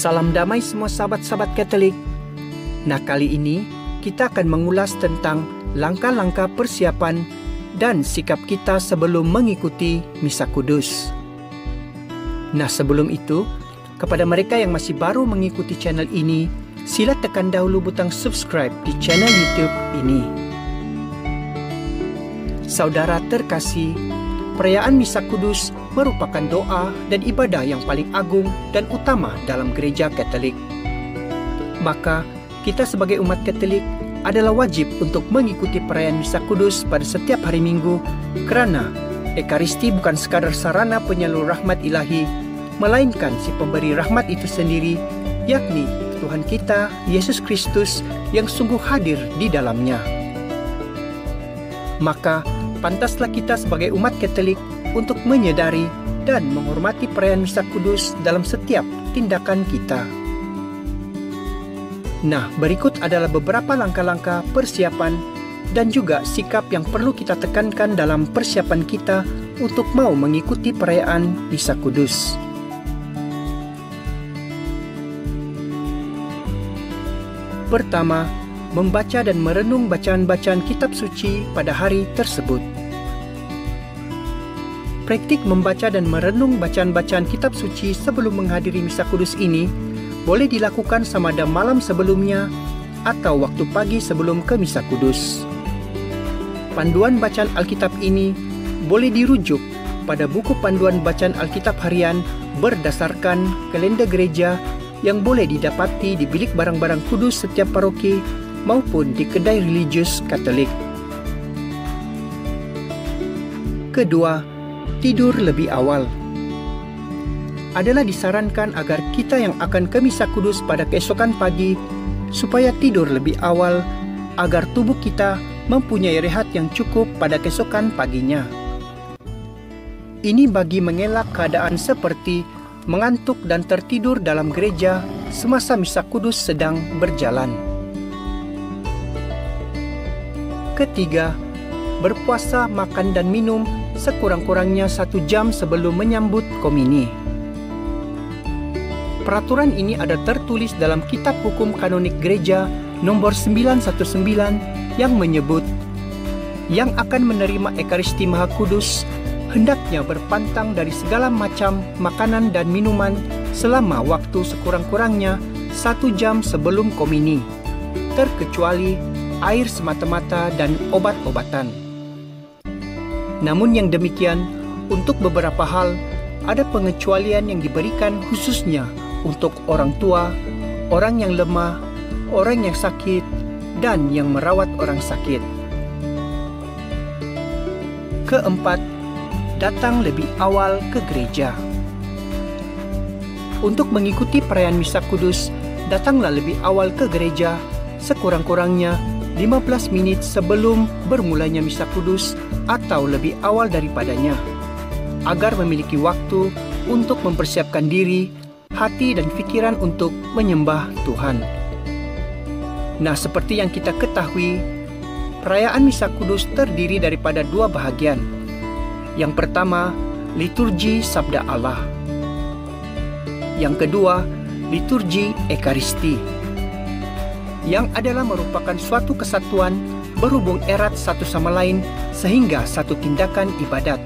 Salam damai semua sahabat-sahabat Katolik. Nah, kali ini kita akan mengulas tentang langkah-langkah persiapan dan sikap kita sebelum mengikuti Misa Kudus. Nah, sebelum itu, kepada mereka yang masih baru mengikuti channel ini, sila tekan dahulu butang subscribe di channel YouTube ini. Saudara terkasih, perayaan Misa Kudus merupakan doa dan ibadah yang paling agung dan utama dalam gereja Katolik. Maka, kita sebagai umat Katolik adalah wajib untuk mengikuti perayaan Misa Kudus pada setiap hari Minggu, karena Ekaristi bukan sekadar sarana penyalur rahmat ilahi, melainkan si pemberi rahmat itu sendiri, yakni Tuhan kita, Yesus Kristus, yang sungguh hadir di dalamnya. Maka, pantaslah kita sebagai umat Katolik untuk menyadari dan menghormati perayaan Misa Kudus dalam setiap tindakan kita. Nah, berikut adalah beberapa langkah-langkah persiapan dan juga sikap yang perlu kita tekankan dalam persiapan kita untuk mau mengikuti perayaan Misa Kudus. Pertama, membaca dan merenung bacaan-bacaan kitab suci pada hari tersebut. Praktik membaca dan merenung bacaan-bacaan kitab suci sebelum menghadiri Misa Kudus ini boleh dilakukan sama ada malam sebelumnya atau waktu pagi sebelum ke Misa Kudus. Panduan bacaan Alkitab ini boleh dirujuk pada buku panduan bacaan Alkitab harian berdasarkan kalender gereja yang boleh didapati di bilik barang-barang kudus setiap paroki maupun di kedai religius Katolik. Kedua, tidur lebih awal. Adalah disarankan agar kita yang akan ke Misa Kudus pada keesokan pagi supaya tidur lebih awal agar tubuh kita mempunyai rehat yang cukup pada keesokan paginya. Ini bagi mengelak keadaan seperti mengantuk dan tertidur dalam gereja semasa Misa Kudus sedang berjalan. Ketiga, berpuasa, makan dan minum sekurang-kurangnya 1 jam sebelum menyambut komini. Peraturan ini ada tertulis dalam Kitab Hukum Kanonik Gereja nomor 919 yang menyebut yang akan menerima Ekaristi Maha Kudus hendaknya berpantang dari segala macam makanan dan minuman selama waktu sekurang-kurangnya 1 jam sebelum komini, terkecuali air semata-mata dan obat-obatan. Namun yang demikian, untuk beberapa hal ada pengecualian yang diberikan khususnya untuk orang tua, orang yang lemah, orang yang sakit, dan yang merawat orang sakit. Keempat, datang lebih awal ke gereja. Untuk mengikuti perayaan Misa Kudus, datanglah lebih awal ke gereja, sekurang-kurangnya 15 menit sebelum bermulanya Misa Kudus atau lebih awal daripadanya, agar memiliki waktu untuk mempersiapkan diri, hati dan pikiran untuk menyembah Tuhan. Nah, seperti yang kita ketahui, perayaan Misa Kudus terdiri daripada 2 bahagian. Yang pertama, liturgi Sabda Allah. Yang kedua, liturgi Ekaristi, yang adalah merupakan suatu kesatuan berhubung erat satu sama lain sehingga satu tindakan ibadat.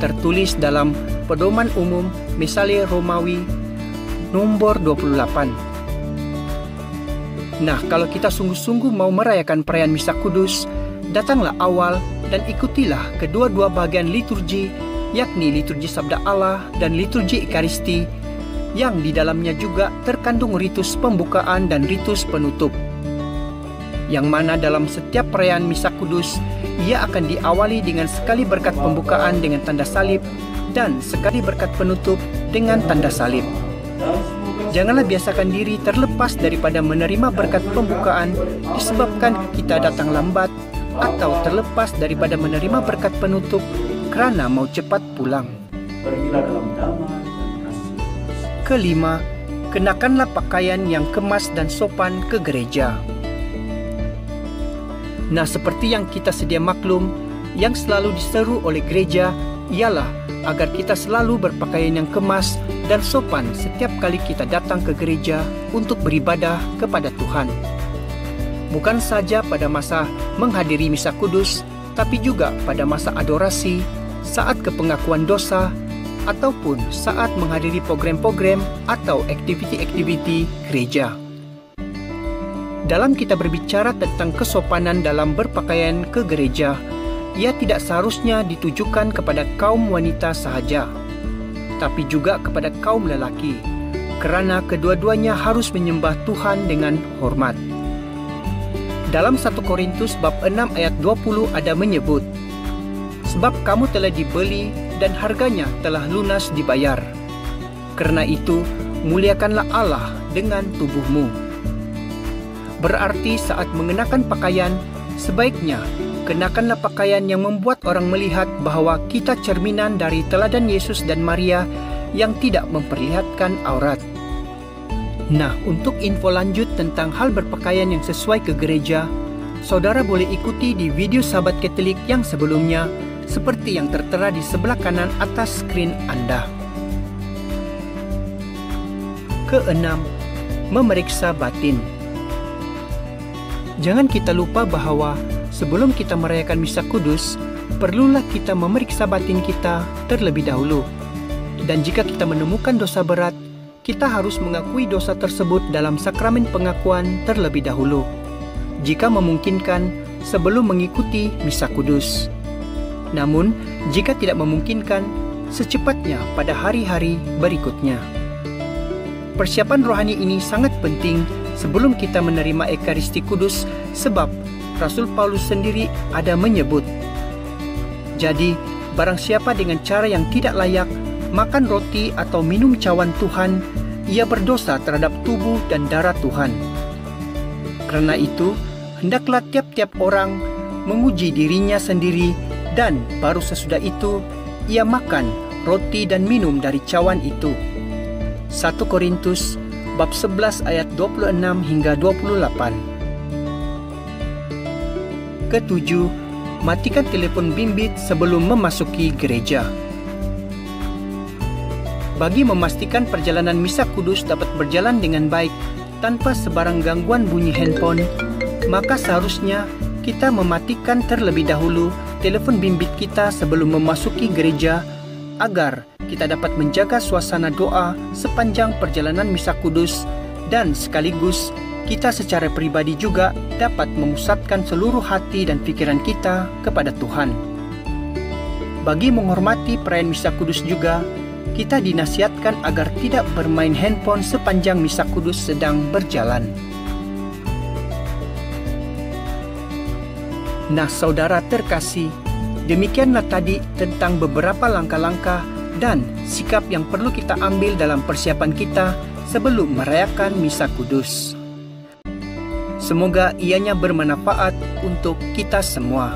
Tertulis dalam Pedoman Umum Misale Romawi nomor 28. Nah, kalau kita sungguh-sungguh mau merayakan perayaan Misa Kudus, datanglah awal dan ikutilah kedua-dua bagian liturgi, yakni liturgi Sabda Allah dan liturgi Ekaristi, yang di dalamnya juga terkandung ritus pembukaan dan ritus penutup, yang mana dalam setiap perayaan Misa Kudus ia akan diawali dengan sekali berkat pembukaan dengan tanda salib dan sekali berkat penutup dengan tanda salib. Janganlah biasakan diri terlepas daripada menerima berkat pembukaan disebabkan kita datang lambat, atau terlepas daripada menerima berkat penutup karena mau cepat pulang. Kelima, kenakanlah pakaian yang kemas dan sopan ke gereja. Nah, seperti yang kita sedia maklum, yang selalu diseru oleh gereja ialah agar kita selalu berpakaian yang kemas dan sopan setiap kali kita datang ke gereja untuk beribadah kepada Tuhan. Bukan saja pada masa menghadiri misa kudus, tapi juga pada masa adorasi, saat kepengakuan dosa, ataupun saat menghadiri program-program atau aktiviti-aktiviti gereja. Dalam kita berbicara tentang kesopanan dalam berpakaian ke gereja, ia tidak seharusnya ditujukan kepada kaum wanita sahaja, tapi juga kepada kaum lelaki, kerana kedua-duanya harus menyembah Tuhan dengan hormat. Dalam 1 Korintus bab 6 ayat 20 ada menyebut, "Sebab kamu telah dibeli dan harganya telah lunas dibayar. Karena itu, muliakanlah Allah dengan tubuhmu." Berarti saat mengenakan pakaian, sebaiknya kenakanlah pakaian yang membuat orang melihat bahwa kita cerminan dari teladan Yesus dan Maria yang tidak memperlihatkan aurat. Nah, untuk info lanjut tentang hal berpakaian yang sesuai ke gereja, saudara boleh ikuti di video Sahabat Katolik yang sebelumnya, seperti yang tertera di sebelah kanan atas skrin Anda. Keenam, memeriksa batin. Jangan kita lupa bahwa sebelum kita merayakan misa kudus, perlulah kita memeriksa batin kita terlebih dahulu. Dan jika kita menemukan dosa berat, kita harus mengakui dosa tersebut dalam sakramen pengakuan terlebih dahulu. Jika memungkinkan, sebelum mengikuti misa kudus. Namun, jika tidak memungkinkan, secepatnya pada hari-hari berikutnya. Persiapan rohani ini sangat penting sebelum kita menerima Ekaristi Kudus, sebab Rasul Paulus sendiri ada menyebut, "Jadi, barang siapa dengan cara yang tidak layak makan roti atau minum cawan Tuhan, ia berdosa terhadap tubuh dan darah Tuhan." Karena itu, hendaklah tiap-tiap orang menguji dirinya sendiri, dan baru sesudah itu ia makan roti dan minum dari cawan itu. 1 Korintus bab 11 ayat 26 hingga 28. Ketujuh, matikan telepon bimbit sebelum memasuki gereja. Bagi memastikan perjalanan misa kudus dapat berjalan dengan baik tanpa sebarang gangguan bunyi handphone, maka seharusnya kita mematikan terlebih dahulu telepon bimbit kita sebelum memasuki gereja, agar kita dapat menjaga suasana doa sepanjang perjalanan misa kudus, dan sekaligus kita secara pribadi juga dapat memusatkan seluruh hati dan pikiran kita kepada Tuhan. Bagi menghormati perayaan misa kudus juga, kita dinasihatkan agar tidak bermain handphone sepanjang misa kudus sedang berjalan. Nah, saudara terkasih, demikianlah tadi tentang beberapa langkah-langkah dan sikap yang perlu kita ambil dalam persiapan kita sebelum merayakan misa kudus. Semoga ianya bermanfaat untuk kita semua.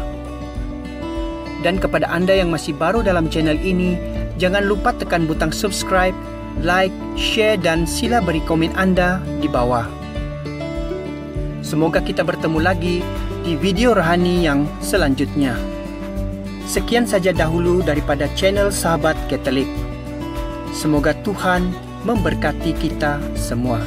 Dan kepada Anda yang masih baru dalam channel ini, jangan lupa tekan butang subscribe, like, share, dan sila beri komen Anda di bawah. Semoga kita bertemu lagi di video rohani yang selanjutnya. Sekian saja dahulu daripada channel Sahabat Katolik. Semoga Tuhan memberkati kita semua.